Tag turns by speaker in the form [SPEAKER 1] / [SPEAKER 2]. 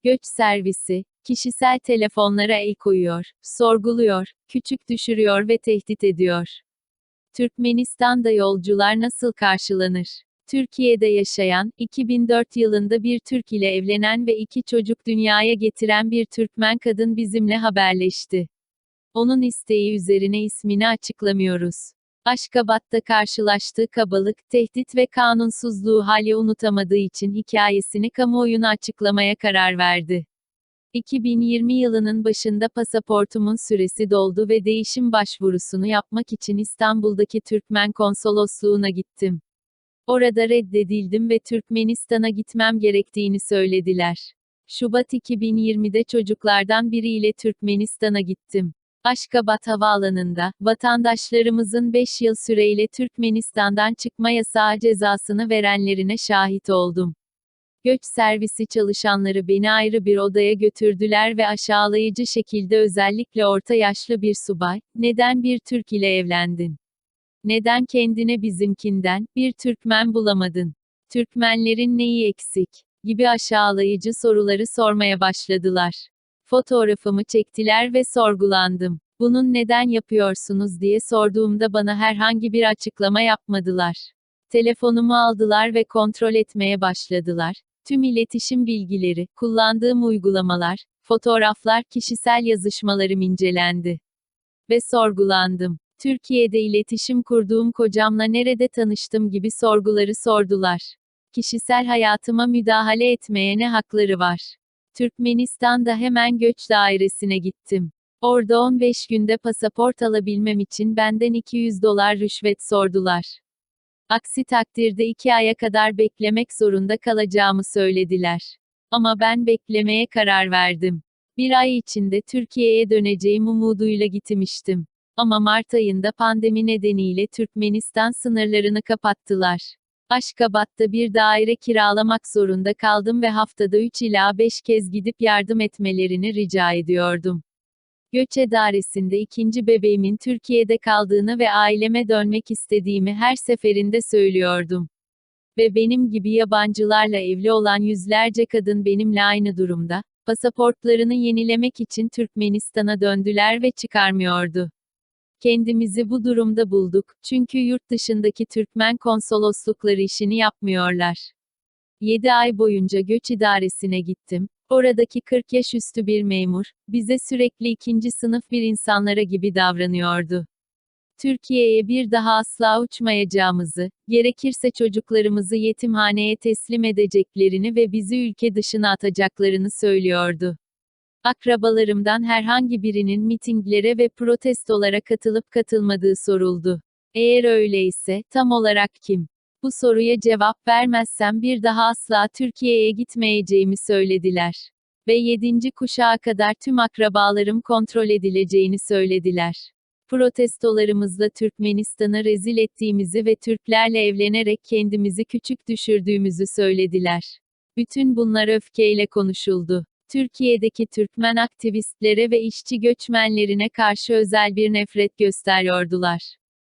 [SPEAKER 1] Göç servisi, kişisel telefonlara el koyuyor, sorguluyor, küçük düşürüyor ve tehdit ediyor. Türkmenistan'da yolcular nasıl karşılanır? Türkiye'de yaşayan, 2004 yılında bir Türk ile evlenen ve 2 çocuk dünyaya getiren bir Türkmen kadın bizimle haberleşti. Onun isteği üzerine ismini açıklamıyoruz. Aşgabat'ta karşılaştığı kabalık, tehdit ve kanunsuzluğu hali unutamadığı için hikayesini kamuoyuna açıklamaya karar verdi. 2020 yılının başında pasaportumun süresi doldu ve değişim başvurusunu yapmak için İstanbul'daki Türkmen konsolosluğuna gittim. Orada reddedildim ve Türkmenistan'a gitmem gerektiğini söylediler. Şubat 2020'de çocuklardan biriyle Türkmenistan'a gittim. Aşgabat Havaalanı'nda, vatandaşlarımızın 5 yıl süreyle Türkmenistan'dan çıkma yasağı cezasını verenlerine şahit oldum. Göç servisi çalışanları beni ayrı bir odaya götürdüler ve aşağılayıcı şekilde özellikle orta yaşlı bir subay, "Neden bir Türk ile evlendin? Neden kendine bizimkinden, bir Türkmen bulamadın? Türkmenlerin neyi eksik?" gibi aşağılayıcı soruları sormaya başladılar. Fotoğrafımı çektiler ve sorgulandım. "Bunun neden yapıyorsunuz?" diye sorduğumda bana herhangi bir açıklama yapmadılar. Telefonumu aldılar ve kontrol etmeye başladılar. Tüm iletişim bilgileri, kullandığım uygulamalar, fotoğraflar, kişisel yazışmalarım incelendi. Ve sorgulandım. Türkiye'de iletişim kurduğum kocamla nerede tanıştım gibi sorguları sordular. Kişisel hayatıma müdahale etmeye ne hakları var? Türkmenistan'da hemen göç dairesine gittim. Orada 15 günde pasaport alabilmem için benden $200 rüşvet sordular. Aksi takdirde 2 aya kadar beklemek zorunda kalacağımı söylediler. Ama ben beklemeye karar verdim. 1 ay içinde Türkiye'ye döneceğim umuduyla gitmiştim. Ama Mart ayında pandemi nedeniyle Türkmenistan sınırlarını kapattılar. Aşgabat'ta bir daire kiralamak zorunda kaldım ve haftada 3 ila 5 kez gidip yardım etmelerini rica ediyordum. Göç idaresinde ikinci bebeğimin Türkiye'de kaldığını ve aileme dönmek istediğimi her seferinde söylüyordum. Ve benim gibi yabancılarla evli olan yüzlerce kadın benimle aynı durumda, pasaportlarını yenilemek için Türkmenistan'a döndüler ve çıkarmıyordu. Kendimizi bu durumda bulduk, çünkü yurt dışındaki Türkmen konsoloslukları işini yapmıyorlar. 7 ay boyunca göç idaresine gittim. Oradaki 40 yaş üstü bir memur, bize sürekli ikinci sınıf bir insanlara gibi davranıyordu. Türkiye'ye bir daha asla uçmayacağımızı, gerekirse çocuklarımızı yetimhaneye teslim edeceklerini ve bizi ülke dışına atacaklarını söylüyordu. Akrabalarımdan herhangi birinin mitinglere ve protestolara katılıp katılmadığı soruldu. Eğer öyleyse, tam olarak kim? Bu soruya cevap vermezsem bir daha asla Türkiye'ye gitmeyeceğimi söylediler. Ve 7. kuşağa kadar tüm akrabalarım kontrol edileceğini söylediler. Protestolarımızla Türkmenistan'ı rezil ettiğimizi ve Türklerle evlenerek kendimizi küçük düşürdüğümüzü söylediler. Bütün bunlar öfkeyle konuşuldu. Türkiye'deki Türkmen aktivistlere ve işçi göçmenlerine karşı özel bir nefret gösteriyordular.